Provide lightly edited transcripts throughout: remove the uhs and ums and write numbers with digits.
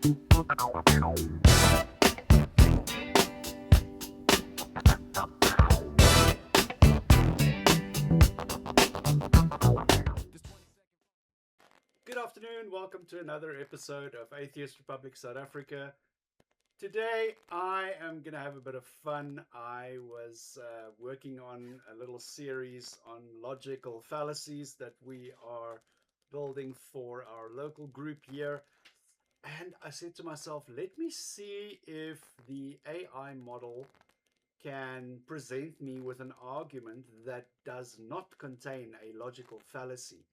Good afternoon, welcome to another episode of Atheist Republic South Africa. Today I am going to have a bit of fun. I was working on a little series on logical fallacies that we are building for our local group here. And I said to myself, let me see if the AI model can present me with an argument that does not contain a logical fallacy.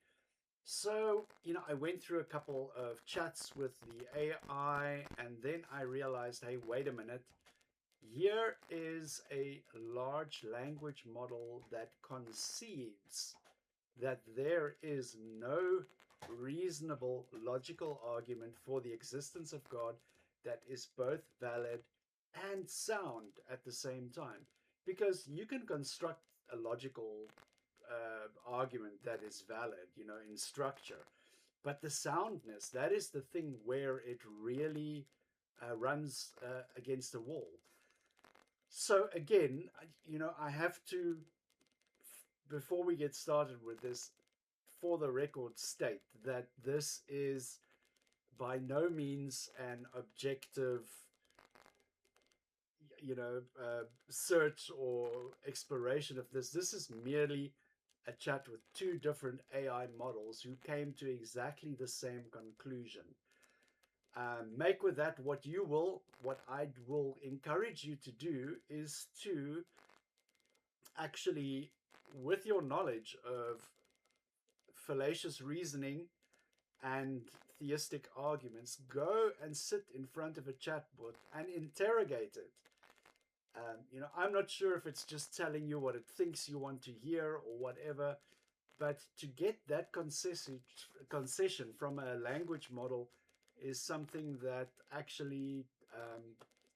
So, I went through a couple of chats with the AI and then I realized, hey, wait a minute. Here is a large language model that concedes that there is no reasonable logical argument for the existence of God that is both valid and sound at the same time. Because you can construct a logical argument that is valid, in structure. But the soundness, that is the thing where it really runs against the wall. So again, I have to, before we get started with this, for the record, state that this is by no means an objective search or exploration of this. This is merely a chat with two different AI models who came to exactly the same conclusion. Make with that what you will. What I will encourage you to do is to actually, with your knowledge of fallacious reasoning and theistic arguments, go and sit in front of a chatbot and interrogate it. I'm not sure if it's just telling you what it thinks you want to hear or whatever, but to get that concession from a language model is something that actually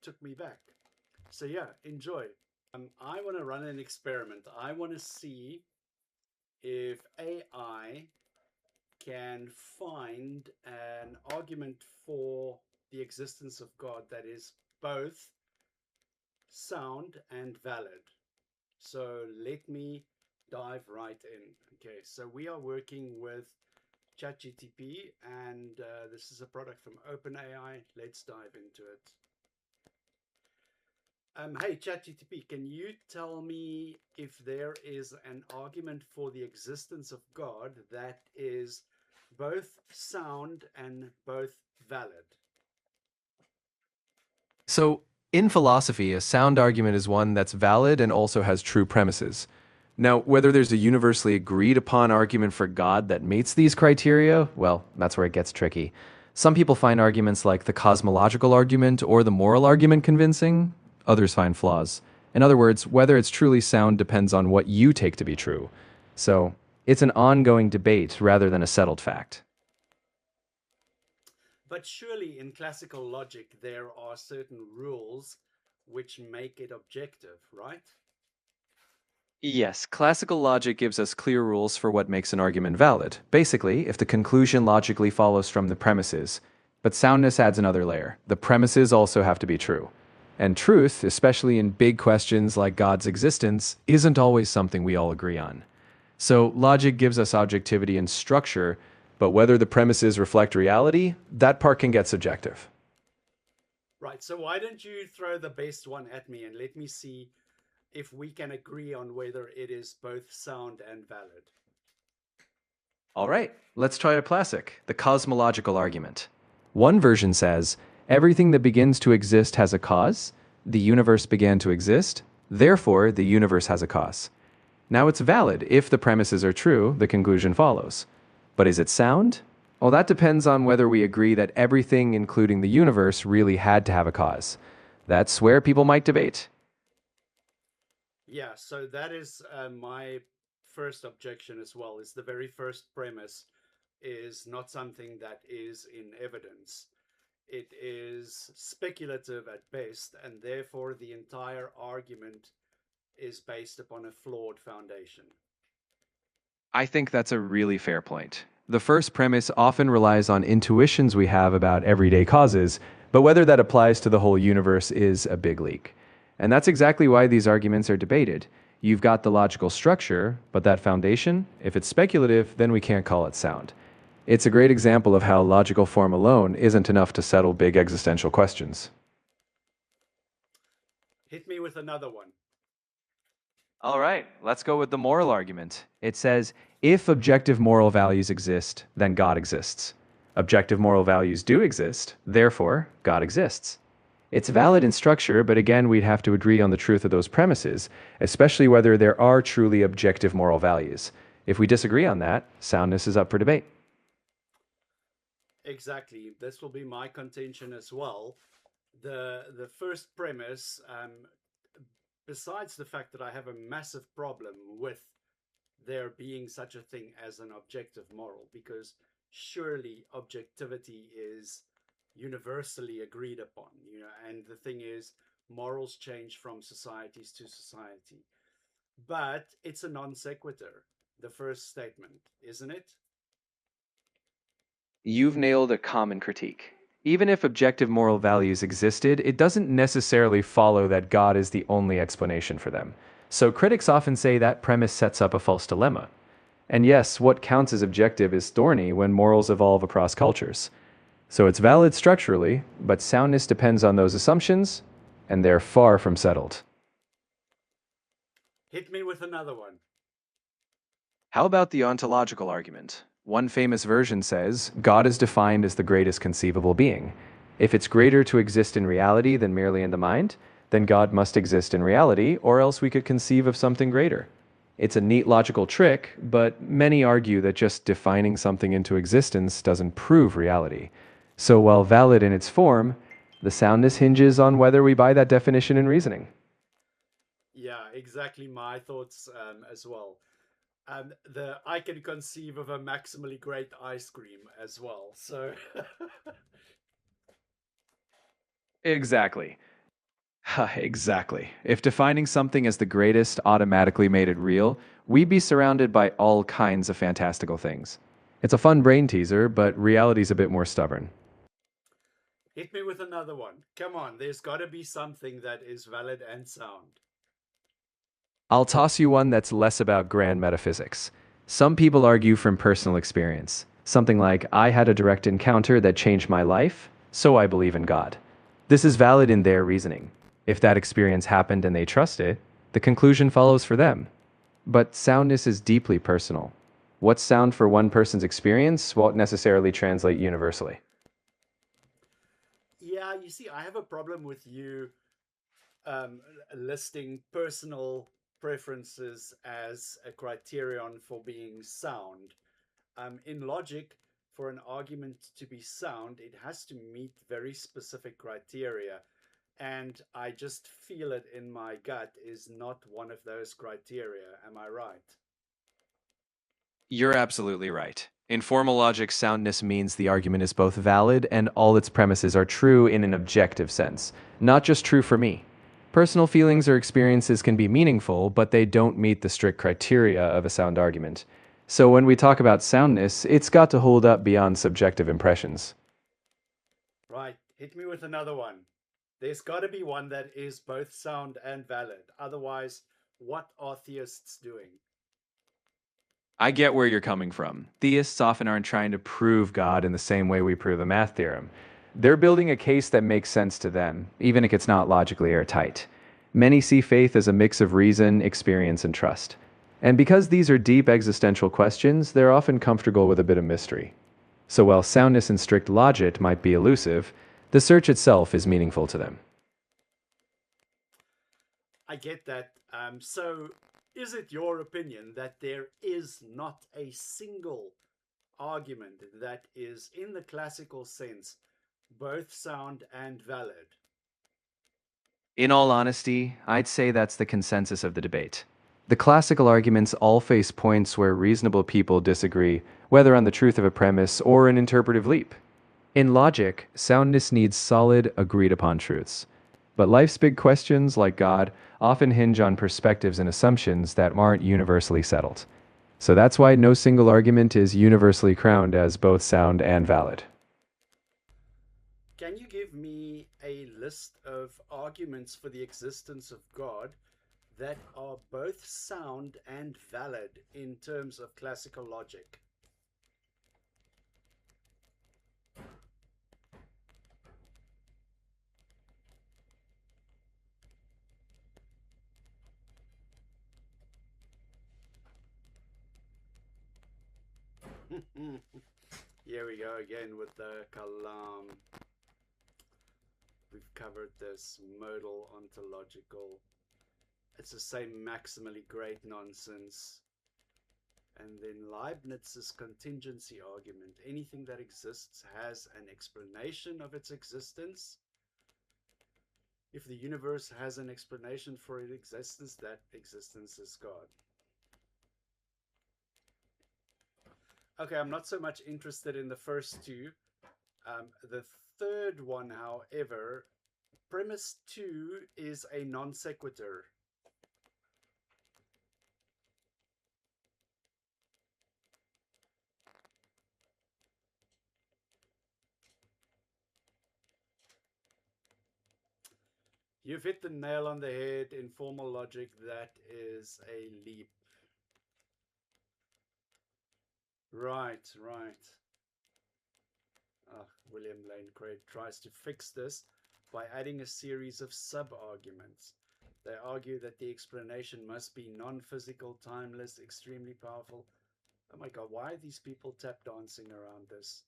took me back. So yeah, enjoy. I want to run an experiment. I want to see if AI can find an argument for the existence of God that is both sound and valid. So let me dive right in. Okay, so we are working with ChatGPT, and this is a product from OpenAI. Let's dive into it. Hey, ChatGPT, can you tell me if there is an argument for the existence of God that is both sound and both valid? So, in philosophy, a sound argument is one that's valid and also has true premises. Now, whether there's a universally agreed upon argument for God that meets these criteria, well, that's where it gets tricky. Some people find arguments like the cosmological argument or the moral argument convincing, others find flaws. In other words, whether it's truly sound depends on what you take to be true. So, it's an ongoing debate rather than a settled fact. But surely in classical logic, there are certain rules which make it objective, right? Yes, classical logic gives us clear rules for what makes an argument valid. Basically, if the conclusion logically follows from the premises. But soundness adds another layer. The premises also have to be true. And truth, especially in big questions like God's existence, isn't always something we all agree on. So logic gives us objectivity and structure, but whether the premises reflect reality, that part can get subjective. Right, so why don't you throw the best one at me and let me see if we can agree on whether it is both sound and valid. All right, let's try a classic, the cosmological argument. One version says, everything that begins to exist has a cause, the universe began to exist, therefore the universe has a cause. Now it's valid if the premises are true, the conclusion follows. But is it sound? Well, that depends on whether we agree that everything, including the universe, really had to have a cause. That's where people might debate. Yeah, so that is my first objection as well, is the very first premise is not something that is in evidence. It is speculative at best, and therefore the entire argument is based upon a flawed foundation. I think that's a really fair point. The first premise often relies on intuitions we have about everyday causes, but whether that applies to the whole universe is a big leak. And that's exactly why these arguments are debated. You've got the logical structure, but that foundation, if it's speculative, then we can't call it sound. It's a great example of how logical form alone isn't enough to settle big existential questions. Hit me with another one. All right, let's go with the moral argument. It says, if objective moral values exist, then God exists. Objective moral values do exist, therefore, God exists. It's valid in structure, but again, we'd have to agree on the truth of those premises, especially whether there are truly objective moral values. If we disagree on that, soundness is up for debate. Exactly. This will be my contention as well. The first premise, besides the fact that I have a massive problem with there being such a thing as an objective moral, because surely objectivity is universally agreed upon, and the thing is, morals change from societies to society. But it's a non sequitur, the first statement, isn't it? You've nailed a common critique. Even if objective moral values existed, it doesn't necessarily follow that God is the only explanation for them. So critics often say that premise sets up a false dilemma. And yes, what counts as objective is thorny when morals evolve across cultures. So it's valid structurally, but soundness depends on those assumptions, and they're far from settled. Hit me with another one. How about the ontological argument? One famous version says, God is defined as the greatest conceivable being. If it's greater to exist in reality than merely in the mind, then God must exist in reality, or else we could conceive of something greater. It's a neat logical trick, but many argue that just defining something into existence doesn't prove reality. So while valid in its form, the soundness hinges on whether we buy that definition in reasoning. Yeah, exactly my thoughts as well. I can conceive of a maximally great ice cream as well. So Exactly. Exactly. If defining something as the greatest automatically made it real, we'd be surrounded by all kinds of fantastical things. It's a fun brain teaser, but reality's a bit more stubborn. hit me with another one. Come on, there's got to be something that is valid and sound. I'll toss you one that's less about grand metaphysics. Some people argue from personal experience. Something like, I had a direct encounter that changed my life, so I believe in God. This is valid in their reasoning. If that experience happened and they trust it, the conclusion follows for them. But soundness is deeply personal. What's sound for one person's experience won't necessarily translate universally. Yeah, you see, I have a problem with you listing personal preferences as a criterion for being sound. In logic, for an argument to be sound, it has to meet very specific criteria. And I just feel it in my gut is not one of those criteria. Am I right? You're absolutely right. In formal logic, soundness means the argument is both valid and all its premises are true in an objective sense, not just true for me. Personal feelings or experiences can be meaningful, but they don't meet the strict criteria of a sound argument. So when we talk about soundness, it's got to hold up beyond subjective impressions. Right. Hit me with another one. There's got to be one that is both sound and valid. Otherwise, what are theists doing? I get where you're coming from. Theists often aren't trying to prove God in the same way we prove a math theorem. They're building a case that makes sense to them, even if it's not logically airtight. Many see faith as a mix of reason, experience, and trust. And because these are deep existential questions, they're often comfortable with a bit of mystery. So while soundness and strict logic might be elusive, the search itself is meaningful to them. I get that. So, is it your opinion that there is not a single argument that is, in the classical sense, both sound and valid? In all honesty, I'd say that's the consensus of the debate. The classical arguments all face points where reasonable people disagree, whether on the truth of a premise or an interpretive leap. In logic, soundness needs solid, agreed upon truths. But life's big questions, like God, often hinge on perspectives and assumptions that aren't universally settled. So that's why no single argument is universally crowned as both sound and valid. Can you give me a list of arguments for the existence of God that are both sound and valid in terms of classical logic? Here we go again with the kalam. We've covered this modal ontological. It's the same maximally great nonsense. And then Leibniz's contingency argument. Anything that exists has an explanation of its existence. If the universe has an explanation for its existence, that existence is God. Okay, I'm not so much interested in the first two. The third one, however, premise 2 is a non sequitur. You've hit the nail on the head in formal logic. That is a leap. Right. William Lane Craig tries to fix this by adding a series of sub-arguments. They argue that the explanation must be non-physical, timeless, extremely powerful. Oh my god, why are these people tap dancing around this?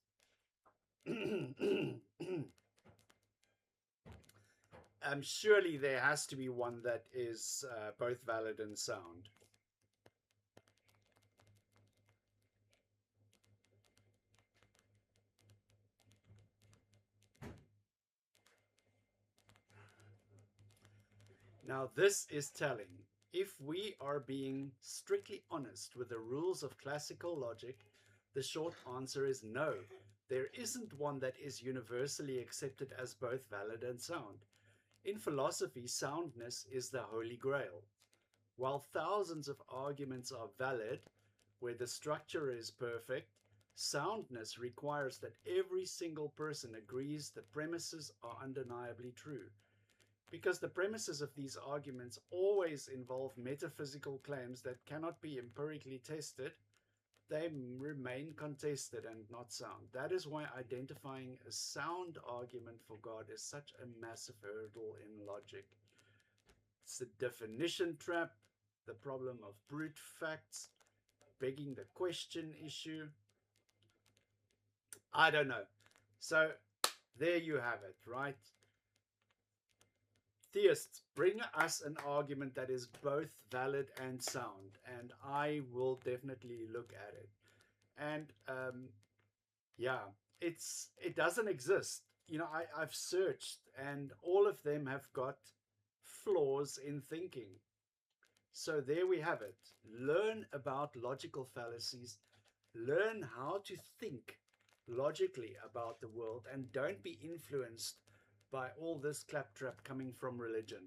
Surely there has to be one that is both valid and sound. Now this is telling. If we are being strictly honest with the rules of classical logic, the short answer is no. There isn't one that is universally accepted as both valid and sound. In philosophy, soundness is the holy grail. While thousands of arguments are valid, where the structure is perfect, soundness requires that every single person agrees the premises are undeniably true. Because the premises of these arguments always involve metaphysical claims that cannot be empirically tested, they remain contested and not sound. That is why identifying a sound argument for God is such a massive hurdle in logic. It's the definition trap, the problem of brute facts, begging the question issue. I don't know. So there you have it, right? Theists, bring us an argument that is both valid and sound, and I will definitely look at it. And yeah, it doesn't exist. I've searched, and all of them have got flaws in thinking. So there we have it. Learn about logical fallacies. Learn how to think logically about the world, and don't be influenced by all this claptrap coming from religion.